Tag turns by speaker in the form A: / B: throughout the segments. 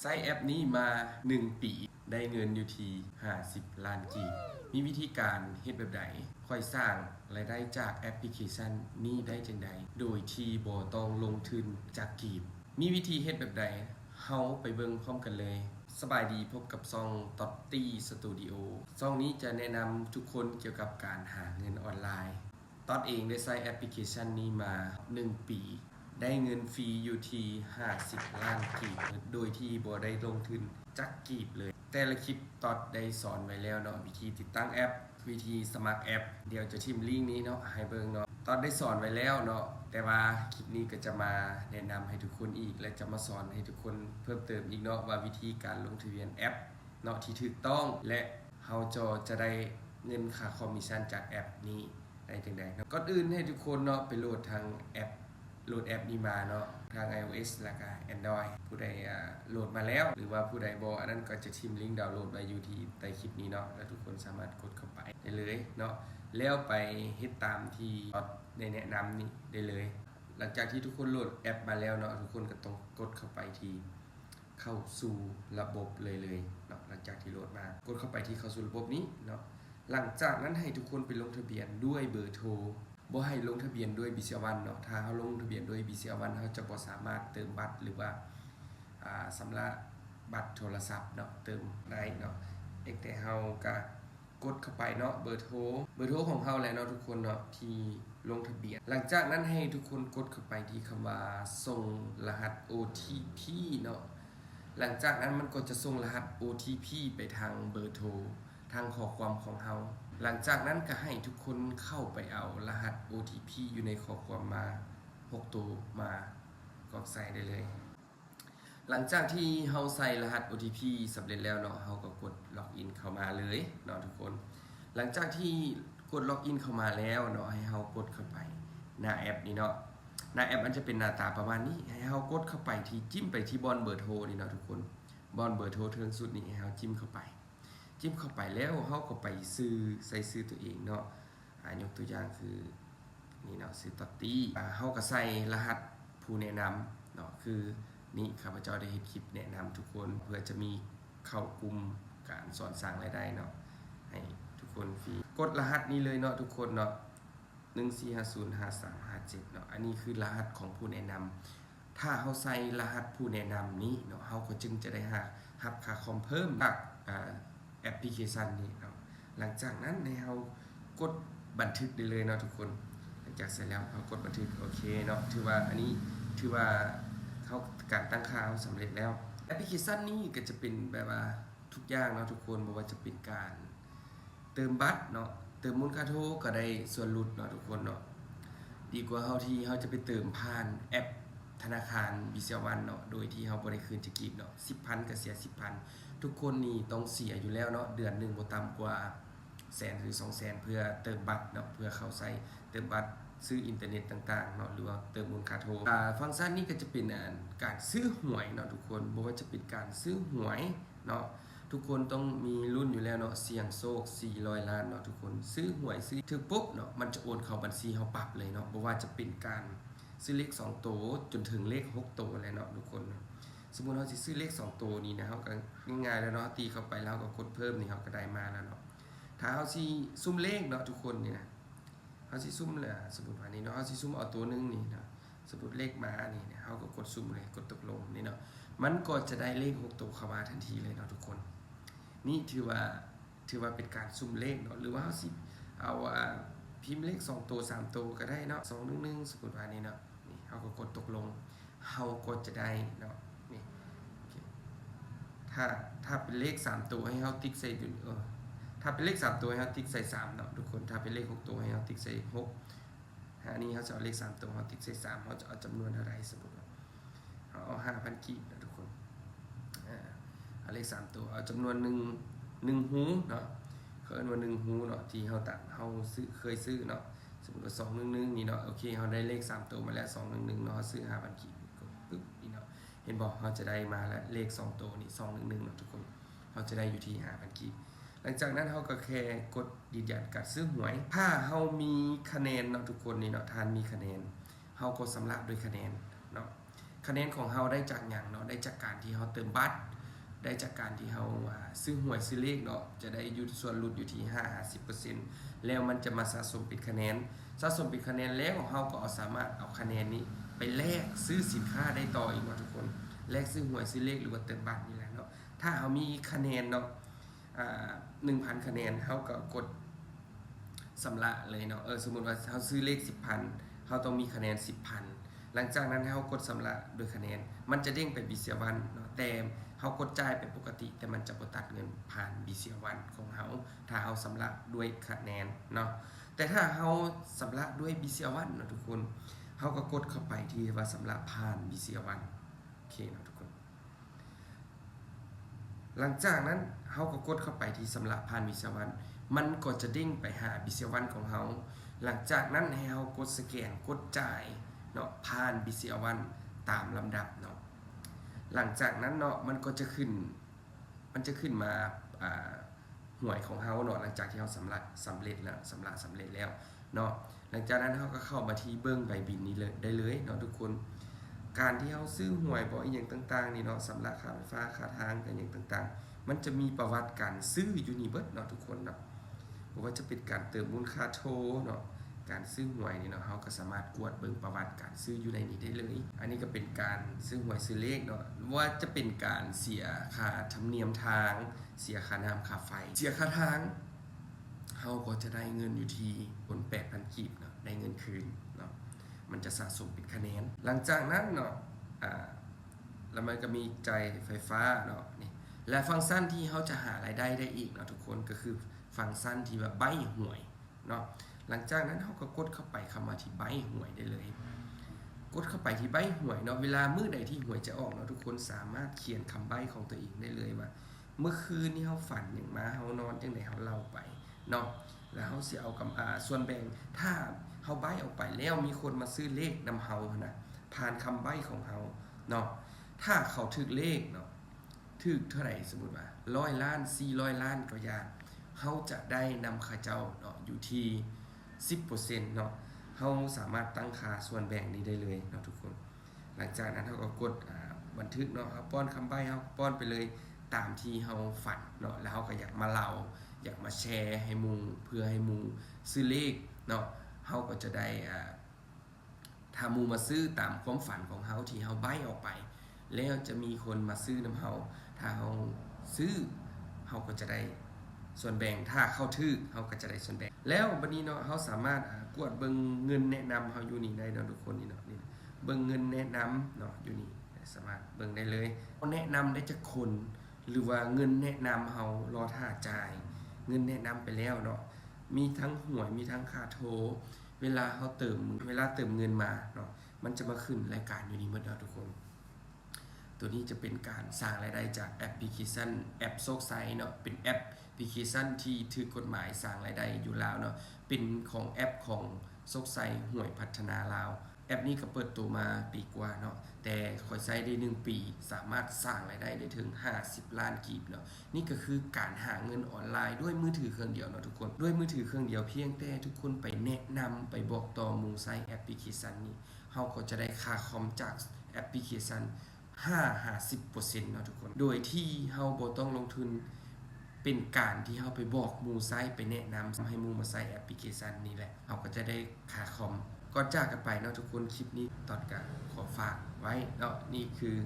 A: ใช้แอปนี้มา1 ปีได้เงินอยู่ที่50 ล้านกีบมีวิธีการเฮ็ดแบบใดค่อยสร้างรายได้จากแอปพลิเคชันนี้ได้จังใดโดยที่บ่ต้องลงทุนจากกีบมีวิธีเฮ็ดแบบใดเฮาไปเบิ่งพร้อมกันเลยสบายดีพบกับช่อง Totty Studio ช่องนี้จะแนะนำทุกคนเกี่ยวกับการหาเงินออนไลน์ตอนเองได้ใช้แอปพลิเคชันนี้มา1 ปีได้เงินฟรีอยู่ที่50 ล้านกีบโดยที่บ่ได้ลงทุนจักกีบเลยแต่ละคลิปตอดได้สอนไว้แล้วเนาะวิธีติดตั้งแอปวิธีสมัครแอปเดี๋ยวจะทิมลิงก์นี้เนาะให้เบิ่งเนาะตอนได้สอนไว้แล้วเนาะแต่ว่าคลิปนี้ก็จะมาแนะนำให้ทุกคนอีกและจะมาสอนให้ทุกคนเพิ่มเติมอีกเนาะว่าวิธีการลงทะเบียนแอปเนาะที่ถูกต้องและเฮาจะได้เงินค่าคอมมิชชั่นจากแอปนี้ได้จังได๋เนาะก่อนอื่นให้ทุกคนเนาะไปโหลดทางแอปโหลดแอปนี้มาเนาะทาง iOS แล้วก็ Android ผู้ใดโหลดมาแล้วหรือว่าผู้ใดบ่อันนั้นก็จะทิมลิงก์ดาวน์โหลดไว้อยู่ที่ใต้คลิปนี้เนาะแล้วทุกคนสามารถกดเข้าไปได้เลยเนาะแล้วไปเฮ็ดตามที่ได้แนะนำนี้ได้เลยหลังจากที่ทุกคนโหลดแอปมาแล้วเนาะทุกคนก็ต้องกดเข้าไปที่เข้าสู่ระบบเลยเนาะหลังจากที่โหลดมากดเข้าไปที่เข้าสู่ระบบนี้เนาะหลังจากนั้นให้ทุกคนไปลงทะเบียนด้วยเบอร์โทรบ่ให้ลงทะเบียนด้วย BCA1 เนาะถ้าเฮาลงทะเบียนด้วย BCA1 เฮาจะบ่สามารถเติมบัตรหรือว่าสำระบัตรโทรศัพท์เนาะเติมได้เนาะแต่เฮาก็กดเข้าไปเนาะเบอร์โทรของเฮาแหละเนาะทุกคนเนาะที่ลงทะเบียนหลังจากนั้นให้ทุกคนกดเข้าไปที่คำว่าส่งรหัส OTP เนาะหลังจากนั้นมันก็จะส่งรหัส OTP ไปทางเบอร์โทรทางข้อความของเฮาหลังจากนั้นก็ให้ทุกคนเข้าไปเอารหัส OTP อยู่ในข้อความมา6 ตัวมากรอกใส่ได้เลยหลังจากที่เฮาใส่รหัส OTP สำเร็จแล้วเนาะเฮาก็กดล็อกอินเข้ามาเลยเนาะทุกคนหลังจากที่กดล็อกอินเข้ามาแล้วเนาะให้เฮากดเข้าไปหน้าแอปนี้เนาะหน้าแอปมันจะเป็นหน้าตาประมาณนี้ให้เฮากดเข้าไปที่จิ้มไปที่บอนเบอร์โทรนี่เนาะทุกคนบอนเบอร์โทรเทิงสุดนี่ให้เฮาจิ้มเข้าไปแล้วเฮาก็ไปใส่ชื่อตัวเองเนาะยกตัวอย่างคือนี่เนาะชื่อตอตตี้เฮาก็ใส่รหัสผู้แนะนำเนาะคือนี่ข้าพเจ้าได้เฮ็ดคลิปแนะนำทุกคนเพื่อจะมีเข้ากลุ่มการสอนสร้างรายได้เนาะให้ทุกคนฟรีกดรหัสนี้เลยเนาะทุกคนเนาะ14505357เนาะอันนี้คือรหัสของผู้แนะนำถ้าเฮาใส่รหัสผู้แนะนำนี้เนาะเฮาก็จึงจะได้รับค่าคอมเพิ่มจากแอปพลิเคชันนี้เนาะหลังจากนั้นให้เฮากดบันทึกได้เลยเนาะทุกคนหลังจากเสร็จแล้วเฮากดบันทึกโอเคเนาะถือว่าอันนี้ถือว่าเขาการตั้งค่าสำเร็จแล้วแอปพลิเคชันนี้ก็จะเป็นแบบว่าทุกอย่างเนาะทุกคนบ่ว่าจะเป็นการเติมบัตรเนาะเติมมูลค่าโทรก็ได้ส่วนลดเนาะทุกคนเนาะดีกว่าเฮาที่เฮาจะไปเติมผ่านแอปธนาคาร BCA1 เนาะโดยที่เฮาบ่ได้คืนจักกีบเนาะ 10,000 ก็เสีย 10,000 ทุกคนนี่ต้องเสียอยู่แล้วเนาะเดือนนึงบ่ต่ำกว่า100,000หรือ 200,000 เพื่อเติมบัตรเนาะเพื่อเข้าใช้เติมบัตรซื้ออินเทอร์เน็ตต่างๆเนาะหรือว่าเติมมูลค่าโทรฟังก์ชันนี้ก็จะเป็นการซื้อหวยเนาะทุกคนบ่ว่าจะเป็นการซื้อหวยเนาะทุกคนต้องมีรุ่นอยู่แล้วเนาะเสี่ยงโชค400 ล้านเนาะทุกคนซื้อหวยซื้อถึงปุ๊บเนาะมันจะโอนเข้าบัญชีเฮาปั๊บเลยเนาะบ่ว่าจะเป็นการซื้อเลข2ตัวจนถึงเลข6ตัวเลยเนาะทุกคนสมมุติเราสิซื้อเลข2ตัวนี้นะเฮาก็ง่ายๆแล้วเนาะตีเข้าไปแล้วก็กดเพิ่มนี่เฮาก็ได้มาแล้วเนาะถ้าเฮาสิซุ่มเลขเนาะทุกคนนี่นะเฮาสิซุ่มเลยสมมุติว่านี่เนาะเฮาสิซุ่มเอาตัวนึงนี่นะสมมุติเลขมานี่เฮาก็กดซุ่มเลยกดตกลงนี่เนาะมันก็จะได้เลข6ตัวเข้ามาทันทีเลยเนาะทุกคนนี่ถือว่าเป็นการซุ่มเลขเนาะหรือว่าเฮาสิเอาพิมพ์เลข2ตัว3ตัวก็ได้เนาะ211สมมุติว่านี่เนาะนี่เฮาก็กดตกลงเฮาก็จะได้เนาะนี่ถ้าเป็นเลข3ตัวให้เฮาติ๊กใส่ถ้าเป็นเลข3ตัวให้เฮาติ๊กใส่3เนาะทุกคนถ้าเป็นเลข6ตัวให้เฮาติ๊กใส่6อันนี้เฮาจะเอาเลข3ตัวเฮาติ๊กใส่3เฮาจะเอาจำนวนเท่าไหร่สมมุติว่าเฮาเอา 5,000 กีบนะทุกคนเอาเลข3ตัวเอาจำนวน1หูเนาะเขาเอิ้นว่า1หูเนาะที่เฮาตั้งเฮาเคยซื้อเนาะสมมุติว่า211นี่เนาะโอเคเฮาได้เลข3ตัวมาแล้ว211เนาะซื้อ 5,000 กีบปึ๊บนี่เนาะเห็นบ่เฮาจะได้มาแล้วเลข2ตัวนี่211เนาะทุกคนเฮาจะได้อยู่ที่ 5,000 กีบหลังจากนั้นเฮาก็แค่กดยืนยันการซื้อหวยถ้าเฮามีคะแนนเนาะทุกคนนี่เนาะทานมีคะแนนเฮาก็สำระด้วยคะแนนเนาะ คะแนนของเฮาได้จากหยังเนาะได้จากการที่เฮาเติมบัตรได้จากการที่เฮาซื้อหวยซื้อเลขเนาะจะได้อยู่ส่วนลดอยู่ที่50%แล้วมันจะมาสะสมเป็นคะแนนสะสมเป็นคะแนนแล้วเฮาก็สามารถเอาคะแนนนี้ไปแลกซื้อสินค้าได้ต่ออีกเนาะทุกคนแลกซื้อหวยซื้อเลขหรือว่าเติมบัตรนี่แหละเนาะถ้าเฮามีคะแนนเนาะ1,000 คะแนนเฮาก็กดสำระเลยเนาะสมมุติว่าเฮาซื้อเลข 10,000 เฮาต้องมีคะแนน 10,000 หลังจากนั้นเฮากดสำระโดยคะแนนมันจะเด้งไปบิเซียวันเนาะแต่เฮากดจ่ายไปปกติแต่มันจะบ่ตัดเงินผ่านบิเซียวันของเฮาถ้าเฮาสำระด้วยคะแนนเนาะแต่ถ้าเฮาสำระด้วยบิเซียวันเนาะทุกคนเฮาก็กดเข้าไปที่ว่าสำระผ่านบิเซียวันโอเคเนาะทุกคนหลังจากนั้นเฮาก็กดเข้าไปที่สำระผ่านบิเซียวันมันก็จะเด้งไปหาบิเซียวันของเฮาหลังจากนั้นให้เฮากดสแกนกดจ่ายเนาะผ่านบิเซียวันตามลำดับเนาะหลังจากนั้นเนาะมันจะขึ้นมาหวยของเฮาเนาะหลังจากที่เฮาสำเร็จแล้วเนาะหลังจากนั้นเฮาก็เข้ามาที่เบิ่งใบบินนี้เลยได้เลยเนาะทุกคนการที่เฮาซื้อหวยบ่อีหยังต่างๆนี่เนาะสำหรับค่าไฟฟ้าค่าทางกันอย่างต่างๆมันจะมีประวัติการซื้ออยู่นี่เบิดเนาะทุกคนเนาะบ่ว่าจะเป็นการเติมมูลค่าโทเนาะการซื้อหวยนี่เนาะเฮาก็สามารถกวดเบิ่งประวัติการซื้ออยู่ในนี้ได้เลยอันนี้ก็เป็นการซื้อหวยซื้อเลขเนาะว่าจะเป็นการเสียค่าธรรมเนียมทางเสียค่าน้ำค่าไฟเสียค่าทางเฮาก็จะได้เงินอยู่ที่บน 8,000 กีบเนาะได้เงินคืนเนาะมันจะสะสมเป็นคะแนนหลังจากนั้นเนาะแล้วมันก็มีจ่ายไฟฟ้าเนาะนี่และฟังก์ชันที่เฮาจะหารายได้ได้อีกเนาะทุกคนก็คือฟังก์ชันที่ว่าใบหวยเนาะหลังจากนั้นเฮาก็กดเข้าไปคำว่าที่ใบหวยได้เลยกดเข้าไปที่ใบหวยเนาะเวลามื้อใดที่หวยจะออกเนาะทุกคนสามารถเขียนคำใบ้ของตัวเองได้เลยว่าเมื่อคืนนี้เฮาฝันหยังมาเฮานอนจังได๋เฮาเล่าไปเนาะแล้วเฮาสิเอาส่วนแบ่งถ้าเฮาใบ้ออกไปแล้วมีคนมาซื้อเลขนำเฮานะผ่านคำใบ้ของเฮาเนาะถ้าเขาถึกเลขเนาะถึกเท่าไหร่สมมุติว่า100 ล้าน400 ล้านก็อย่างเฮาจะได้นำค่าเจ้าเนาะอยู่ที่ 10% เนาะเฮาสามารถตั้งค่าส่วนแบ่งนี้ได้เลยเนาะทุกคนหลังจากนั้นเฮาก็กดบันทึกเนาะเฮาป้อนคำใบ้เฮาป้อนไปเลยตามที่เฮาฝันเนาะแล้วเฮาก็อยากมาเล่าอยากมาแชร์ให้หมู่เพื่อให้หมู่ซื้อเลขเนาะเฮาก็จะได้ถ้าหมู่มาซื้อตามความฝันของเฮาที่เฮาใบ้ออกไปแล้วจะมีคนมาซื้อนำเฮาถ้าเฮาซื้อเฮาก็จะได้ส่วนแบ่งถ้าเข้าถึกเฮาก็จะได้ส่วนแบ่งแล้วบัดนี้เนาะเฮาสามารถกวดเบิ่งเงินแนะนำเฮาอยู่นี่ได้เนาะทุกคนนี่เนาะนี่เบิ่งเงินแนะนำเนาะอยู่นี่สามารถเบิ่งได้เลยแนะนำได้จักคนหรือว่าเงินแนะนำเฮารอท่าจ่ายเงินแนะนำไปแล้วเนาะมีทั้งหวยมีทั้งค่าโทรเวลาเติมเงินมาเนาะมันจะมาขึ้นรายการอยู่นี่หมดเนาะทุกคนตัวนี้จะเป็นการสร้างรายได้จากแอปพลิเคชันแอปโซกไซเนาะเป็นแอปพลิเคชันที่ถูกกฎหมายสร้างรายได้อยู่แล้วเนาะเป็นของแอปของโซกไซหวยพัฒนาลาวแอปนี้ก็เปิดตัวมาปีกว่าเนาะแต่ค่อยใช้ได้1ปีสามารถสร้างรายได้ได้ถึง50 ล้านกีบเนาะนี่ก็คือการหาเงินออนไลน์ด้วยมือถือเครื่องเดียวเนาะทุกคนด้วยมือถือเครื่องเดียวเพียงแต่ทุกคนไปแนะนำไปบอกต่อหมู่ใช้แอปพลิเคชันนี้เฮาก็จะได้ค่าคอมจากแอปพลิเคชัน50% เนาะทุกคนโดยที่เฮาบ่ต้องลงทุนเป็นการที่เฮาไปบอกหมู่ไซต์ไปแนะนำให้หมู่มาใช้แอปพลิเคชันนี้แหละเฮาก็จะได้ค่าคอมก่อนจากกันไปเนาะทุกคนคลิปนี้ตอดก็ขอฝากไว้เนาะนี่คือ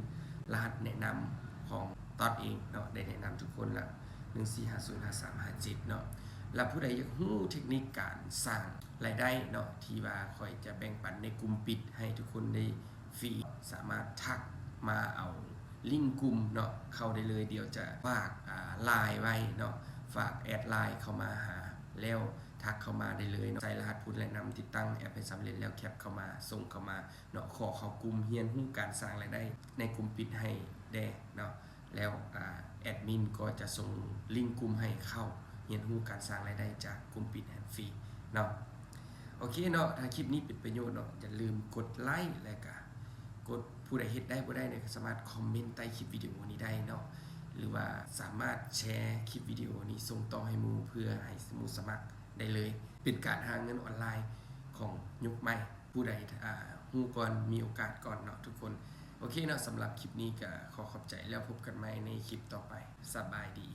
A: รหัสแนะนำของตอดเองเนาะได้แนะนำทุกคนละ145055357เนาะแล้วผู้ใดอยากรู้เทคนิคการสร้างรายได้เนาะที่ว่าค่อยจะแบ่งปันในกลุ่มปิดให้ทุกคนได้ฟรีสามารถทักมาเอาลิงก์กลุ่มเนาะเข้าได้เลยเดี๋ยวจะฝากไลน์ไว้เนาะฝากแอดไลน์เข้ามาหาแล้วทักเข้ามาได้เลยเนาะใส่รหัสผู้แนะนำติดตั้งแอปให้สำเร็จแล้วแคปเข้ามาส่งเข้ามาเนาะขอเข้ากลุ่มเรียนรู้การสร้างรายได้ในกลุ่มปิดให้ได้เนาะแล้วแอดมินก็จะส่งลิงก์กลุ่มให้เข้าเรียนรู้การสร้างรายได้จากกลุ่มปิดแอนฟรีเนาะโอเคเนาะถ้าคลิปนี้เป็นประโยชน์เนาะอย่าลืมกดไลค์และก็กดผู้ใดเฮ็ดได้บ่ได้เนี่ยสามารถคอมเมนต์ใต้คลิปวิดีโอนี้ได้เนาะหรือว่าสามารถแชร์คลิปวิดีโอนี้ส่งต่อให้หมู่เพื่อให้หมู่สมัครได้เลยเป็นการหาเงินออนไลน์ของยุคใหม่ผู้ใดฮู้ก่อนมีโอกาสก่อนเนาะทุกคน โอเคเนาะสำหรับคลิปนี้ก็ขอขอบใจแล้วพบกันใหม่ในคลิปต่อไปสบายดี